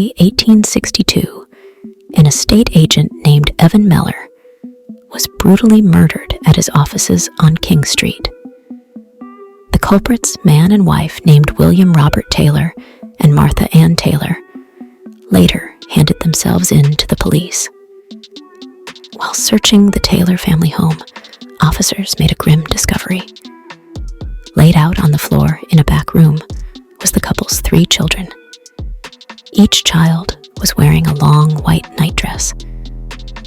May 1862, an estate agent named Evan Meller was brutally murdered at his offices on King Street. The culprits, man and wife named William Robert Taylor and Martha Ann Taylor, later handed themselves in to the police. While searching the Taylor family home, officers made a grim discovery. Laid out on the floor in a back room was the couple's 3 children. Each child was wearing a long white nightdress.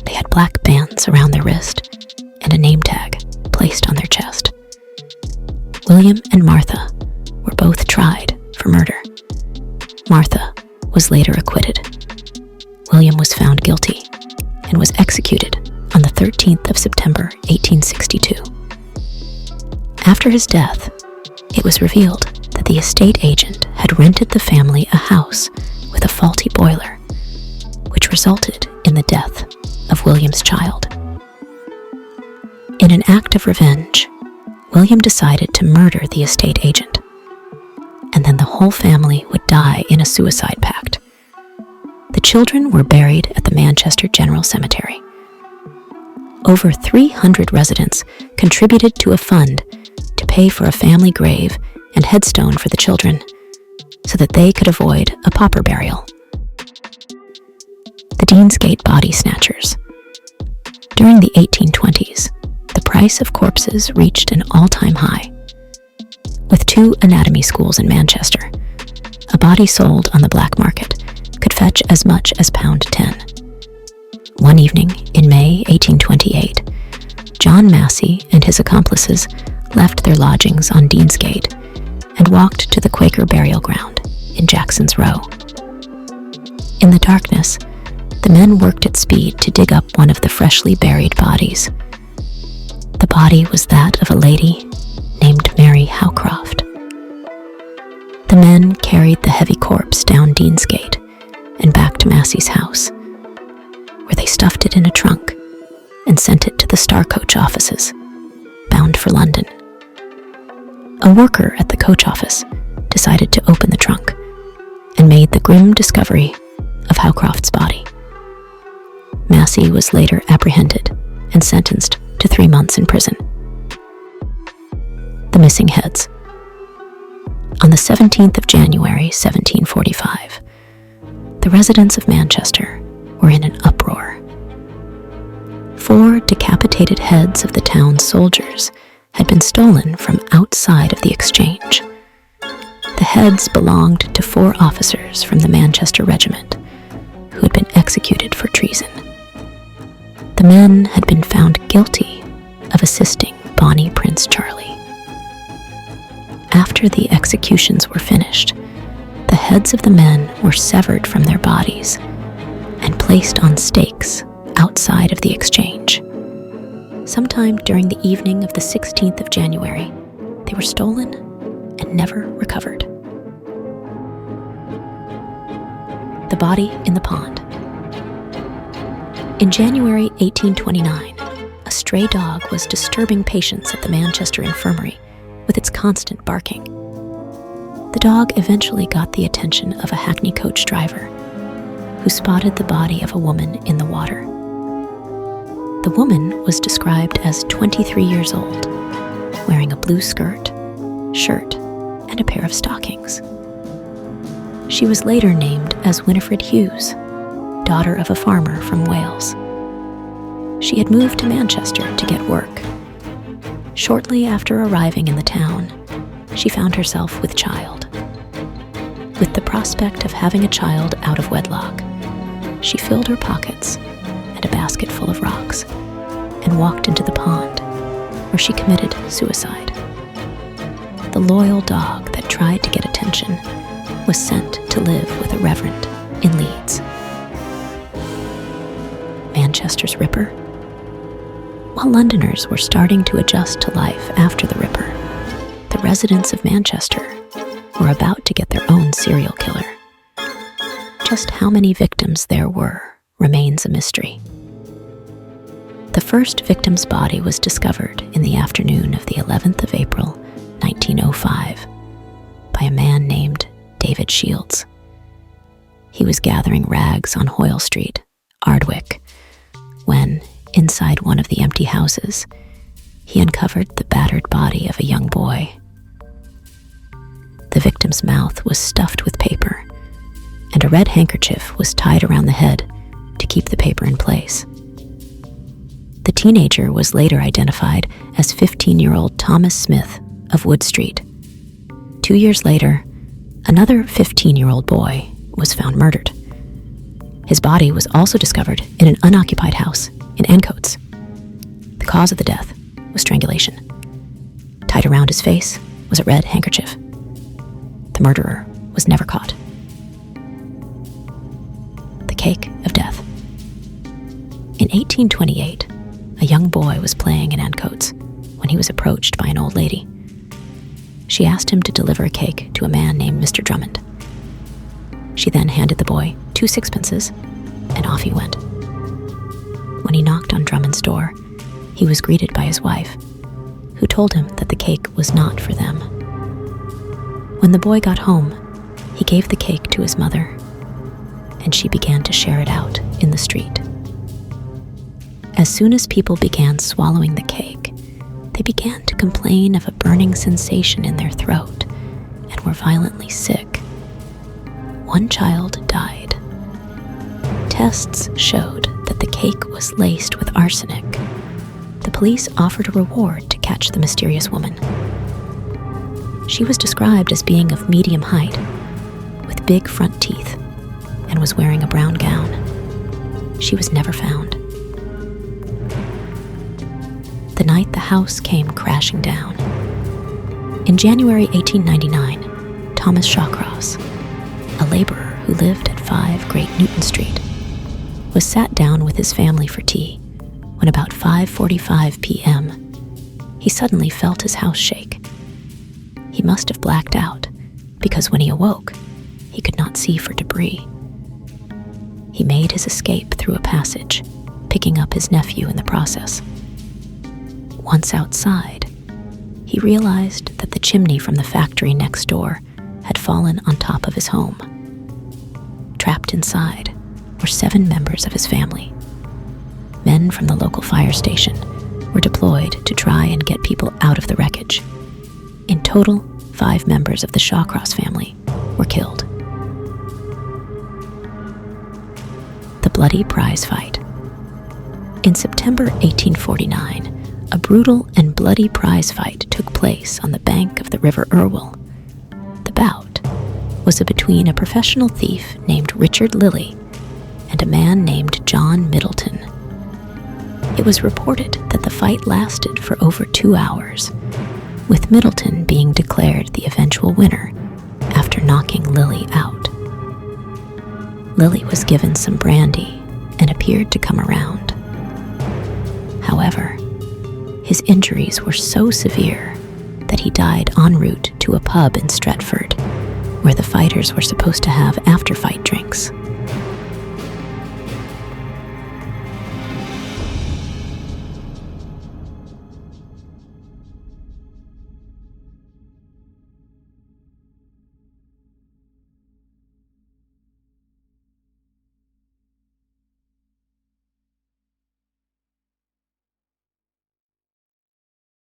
They had black bands around their wrist and a name tag placed on their chest. William and Martha were both tried for murder. Martha was later acquitted. William was found guilty and was executed on the 13th of September, 1862. After his death, it was revealed that the estate agent had rented the family a house with a faulty boiler, which resulted in the death of William's child. In an act of revenge, William decided to murder the estate agent, and then the whole family would die in a suicide pact. The children were buried at the Manchester General Cemetery. Over 300 residents contributed to a fund to pay for a family grave and headstone for the children so that they could avoid a pauper burial. The Deansgate Bodysnatchers. During the 1820s, the price of corpses reached an all-time high. With 2 anatomy schools in Manchester, a body sold on the black market could fetch as much as £10. One evening in May 1828, John Massey and his accomplices left their lodgings on Deansgate and walked to the Quaker burial ground in Jackson's Row. In the darkness, the men worked at speed to dig up one of the freshly buried bodies. The body was that of a lady named Mary Howcroft. The men carried the heavy corpse down Deansgate and back to Massey's house, where they stuffed it in a trunk and sent it to the Star Coach offices, bound for London. A worker at the coach office decided to open the trunk and made the grim discovery of Howcroft's body. Massey was later apprehended and sentenced to 3 months in prison. The missing heads. On the 17th of January, 1745, the residents of Manchester were in an uproar. 4 decapitated heads of the town's soldiers had been stolen from outside of the exchange. The heads belonged to 4 officers from the Manchester Regiment who had been executed for treason. The men had been found guilty of assisting Bonnie Prince Charlie. After the executions were finished, the heads of the men were severed from their bodies and placed on stakes outside of the exchange. Sometime during the evening of the 16th of January, they were stolen and never recovered. The body in the pond. In January 1829, a stray dog was disturbing patients at the Manchester Infirmary with its constant barking. The dog eventually got the attention of a hackney coach driver, who spotted the body of a woman in the water. The woman was described as 23 years old, wearing a blue skirt, shirt, and a pair of stockings. She was later named as Winifred Hughes, daughter of a farmer from Wales. She had moved to Manchester to get work. Shortly after arriving in the town, she found herself with child. With the prospect of having a child out of wedlock, she filled her pockets and a basket full of rocks and walked into the pond, where she committed suicide. The loyal dog that tried to get attention was sent to live with a reverend in Leeds. Manchester's Ripper. While Londoners were starting to adjust to life after the Ripper, the residents of Manchester were about to get their own serial killer. Just how many victims there were remains a mystery. The first victim's body was discovered in the afternoon of the 11th of April, 1905, by a man named David Shields. He was gathering rags on Hoyle Street, Ardwick, when, inside one of the empty houses, he uncovered the battered body of a young boy. The victim's mouth was stuffed with paper, and a red handkerchief was tied around the head to keep the paper in place. The teenager was later identified as 15-year-old Thomas Smith of Wood Street. 2 years later, another 15-year-old boy was found murdered. His body was also discovered in an unoccupied house in Ancoats. The cause of the death was strangulation. Tied around his face was a red handkerchief. The murderer was never caught. The cake of death. In 1828, a young boy was playing in Ancoats when he was approached by an old lady. She asked him to deliver a cake to a man named Mr. Drummond. She then handed the boy 2 sixpences, and off he went. When he knocked on Drummond's door, he was greeted by his wife, who told him that the cake was not for them. When the boy got home, he gave the cake to his mother, and she began to share it out in the street. As soon as people began swallowing the cake, they began to complain of a burning sensation in their throat and were violently sick. One child died. Tests showed that the cake was laced with arsenic. The police offered a reward to catch the mysterious woman. She was described as being of medium height, with big front teeth, and was wearing a brown gown. She was never found. The night the house came crashing down. In January 1899, Thomas Shawcross, a laborer who lived at 5 Great Newton Street, was sat down with his family for tea when about 5:45 p.m., he suddenly felt his house shake. He must have blacked out because when he awoke, he could not see for debris. He made his escape through a passage, picking up his nephew in the process. Once outside, he realized that the chimney from the factory next door had fallen on top of his home. Trapped inside were 7 members of his family. Men from the local fire station were deployed to try and get people out of the wreckage. In total, 5 members of the Shawcross family were killed. The bloody prize fight. In September 1849, a brutal and bloody prize fight took place on the bank of the River Irwell. The bout was between a professional thief named Richard Lilly and a man named John Middleton. It was reported that the fight lasted for over 2 hours, with Middleton being declared the eventual winner after knocking Lilly out. Lilly was given some brandy and appeared to come around. However, his injuries were so severe that he died en route to a pub in Stretford, where the fighters were supposed to have after-fight drinks.